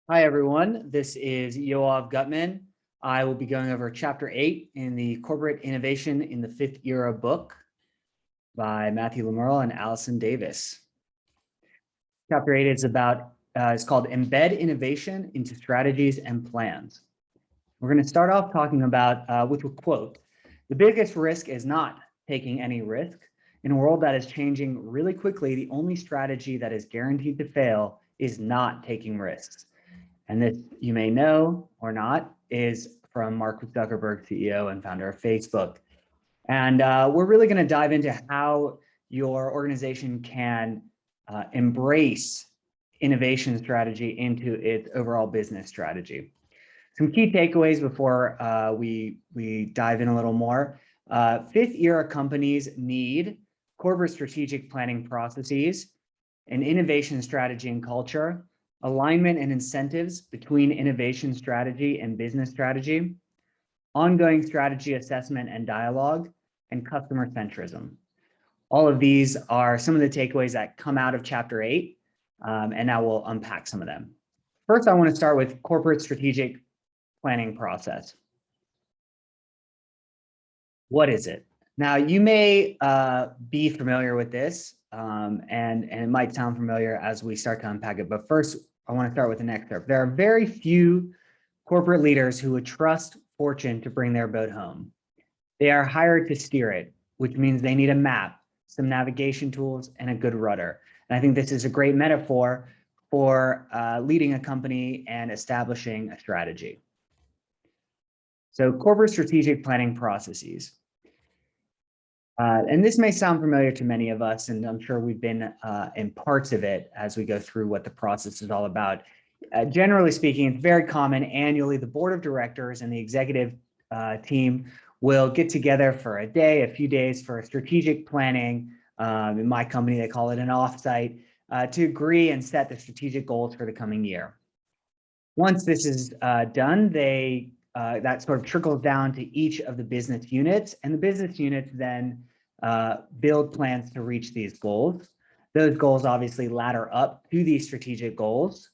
Hi, everyone. This is Yoav Gutman. I will be going over Chapter 8 in the Corporate Innovation in the Fifth Era book by Matthew Lemerle and Allison Davis. Chapter 8 is it's called Embed Innovation into Strategies and Plans. We're going to start off talking about, with a quote, "The biggest risk is not taking any risk. In a world that is changing really quickly, the only strategy that is guaranteed to fail is not taking risks." And this, you may know or not, is from Mark Zuckerberg, CEO and founder of Facebook. And we're really going to dive into how your organization can embrace innovation strategy into its overall business strategy. Some key takeaways before we dive in a little more. Fifth era companies need corporate strategic planning processes, an innovation strategy and culture, alignment and incentives between innovation strategy and business strategy, ongoing strategy assessment and dialogue, and customer centrism. All of these are some of the takeaways that come out of Chapter 8, and now we'll unpack some of them. First, I want to start with corporate strategic planning process. What is it? Now, you may be familiar with this, and it might sound familiar as we start to unpack it. But first, I want to start with an excerpt. There are very few corporate leaders who would trust fortune to bring their boat home. They are hired to steer it, which means they need a map, some navigation tools, and a good rudder. And I think this is a great metaphor for leading a company and establishing a strategy. So corporate strategic planning processes. And this may sound familiar to many of us, and I'm sure we've been in parts of it as we go through what the process is all about. Generally speaking, it's very common annually, the board of directors and the executive team will get together for a day, a few days for strategic planning. In my company, they call it an offsite, to agree and set the strategic goals for the coming year. Once this is done, that sort of trickles down to each of the business units, and the business units then build plans to reach these goals. Those goals obviously ladder up to these strategic goals.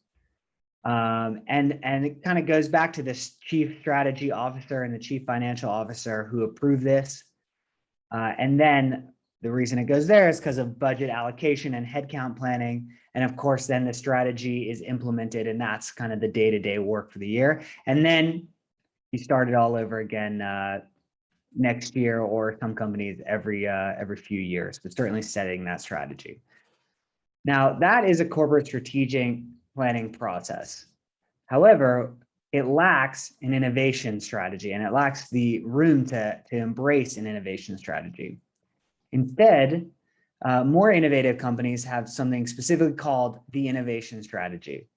And it kind of goes back to this chief strategy officer and the chief financial officer who approve this. And then the reason it goes there is because of budget allocation and headcount planning. And of course, then the strategy is implemented, and that's kind of the day-to-day work for the year. And then you start it all over again next year, or some companies every few years, but certainly setting that strategy. Now, that is a corporate strategic planning process. However, it lacks an innovation strategy, and it lacks the room to embrace an innovation strategy. Instead, more innovative companies have something specifically called the innovation strategy.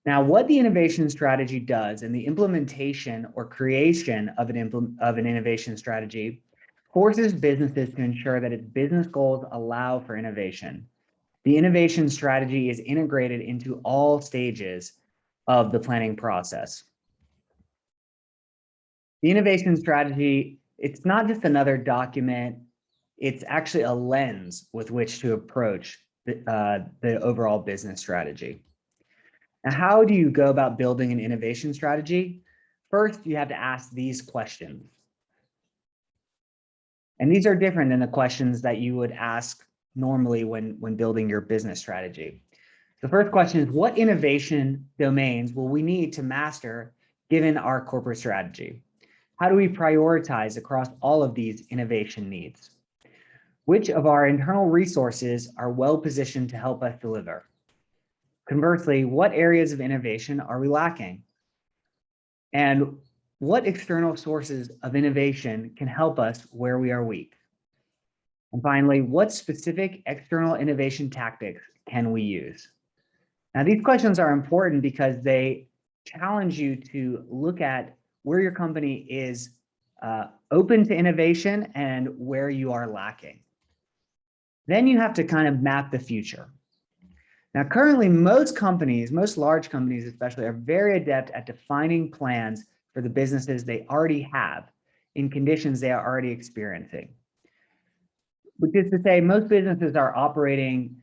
Now, what the innovation strategy does and the implementation or creation of an innovation strategy forces businesses to ensure that its business goals allow for innovation. The innovation strategy is integrated into all stages of the planning process. The innovation strategy, it's not just another document, it's actually a lens with which to approach the overall business strategy. Now, how do you go about building an innovation strategy? First, you have to ask these questions. And these are different than the questions that you would ask normally when building your business strategy. The first question is, what innovation domains will we need to master given our corporate strategy? How do we prioritize across all of these innovation needs? Which of our internal resources are well positioned to help us deliver? Conversely, what areas of innovation are we lacking? And what external sources of innovation can help us where we are weak? And finally, what specific external innovation tactics can we use? Now, these questions are important because they challenge you to look at where your company is open to innovation and where you are lacking. Then you have to kind of map the future. Now, currently, most large companies especially, are very adept at defining plans for the businesses they already have in conditions they are already experiencing. Which is to say, most businesses are operating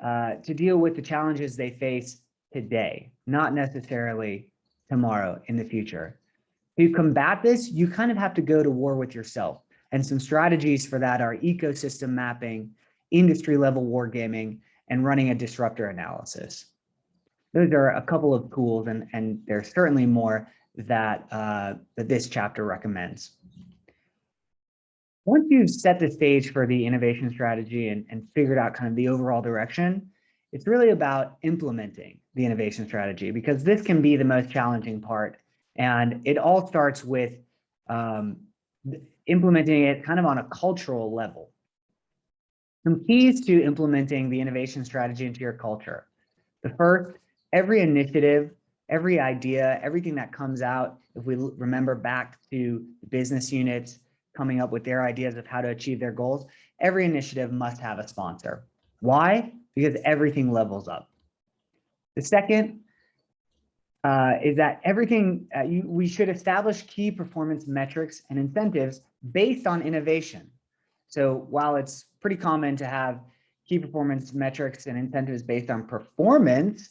to deal with the challenges they face today, not necessarily tomorrow in the future. To combat this, you kind of have to go to war with yourself. And some strategies for that are ecosystem mapping, industry level wargaming, and running a disruptor analysis. Those are a couple of tools, and there's certainly more that, that this chapter recommends. Once you've set the stage for the innovation strategy and figured out kind of the overall direction, it's really about implementing the innovation strategy, because this can be the most challenging part. And it all starts with implementing it kind of on a cultural level. Some keys to implementing the innovation strategy into your culture. The first, every initiative, every idea, everything that comes out, if we remember back to the business units coming up with their ideas of how to achieve their goals, every initiative must have a sponsor. Why? Because everything levels up. The second is that everything, we should establish key performance metrics and incentives based on innovation. So while it's pretty common to have key performance metrics and incentives based on performance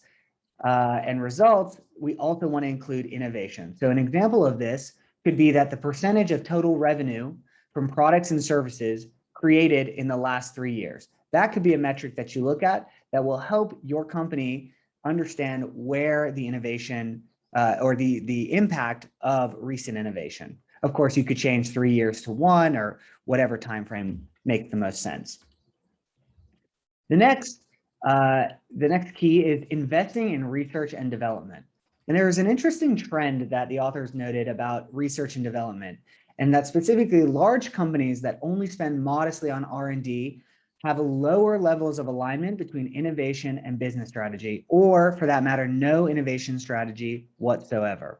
and results, we also want to include innovation. So an example of this could be that the percentage of total revenue from products and services created in the last 3 years. That could be a metric that you look at that will help your company understand where the innovation or the impact of recent innovation. Of course, you could change 3 years to 1 or whatever time frame makes the most sense. The next key is investing in research and development. And there is an interesting trend that the authors noted about research and development, and that specifically large companies that only spend modestly on R&D have lower levels of alignment between innovation and business strategy, or for that matter, no innovation strategy whatsoever.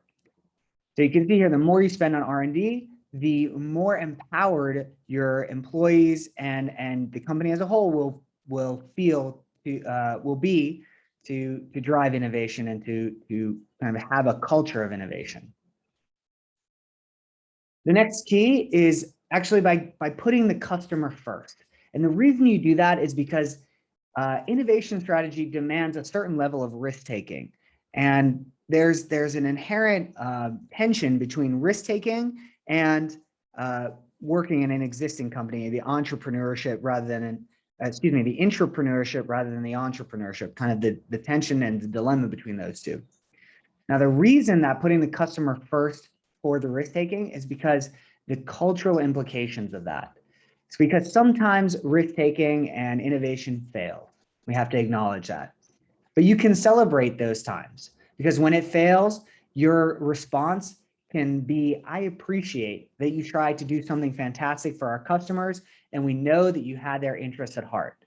So you can see here, the more you spend on R&D, the more empowered your employees and the company as a whole will be to drive innovation and to kind of have a culture of innovation. The next key is actually by putting the customer first. And the reason you do that is because innovation strategy demands a certain level of risk taking. And there's an inherent tension between risk taking and working in an existing company, the entrepreneurship rather than the intrapreneurship rather than the entrepreneurship, kind of the tension and the dilemma between those two. Now, the reason that putting the customer first for the risk taking is because the cultural implications of that. It's because sometimes risk taking and innovation fail. We have to acknowledge that. But you can celebrate those times, because when it fails, your response can be, I appreciate that you tried to do something fantastic for our customers, and we know that you had their interests at heart.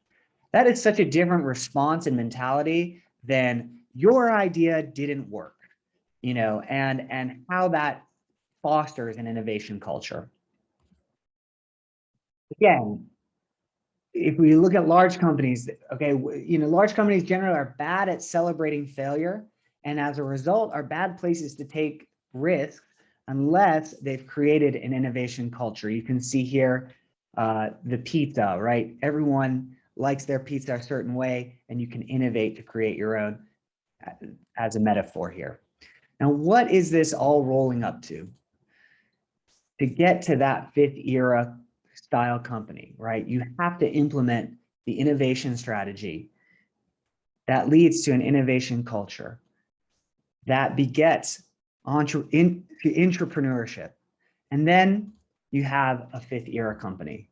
That is such a different response and mentality than your idea didn't work, and how that fosters an innovation culture. Again, if we look at large companies, okay, large companies generally are bad at celebrating failure, and as a result are bad places to take risks unless they've created an innovation culture. You can see here the pizza, right? Everyone likes their pizza a certain way, and you can innovate to create your own as a metaphor here. Now, what is this all rolling up to? To get to that 5th era style company, right? You have to implement the innovation strategy that leads to an innovation culture that begets entrepreneurship. And then you have a 5th era company.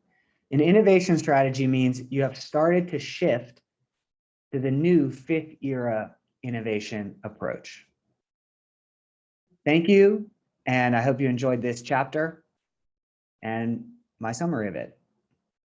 An innovation strategy means you have started to shift to the new 5th era innovation approach. Thank you, and I hope you enjoyed this chapter and my summary of it.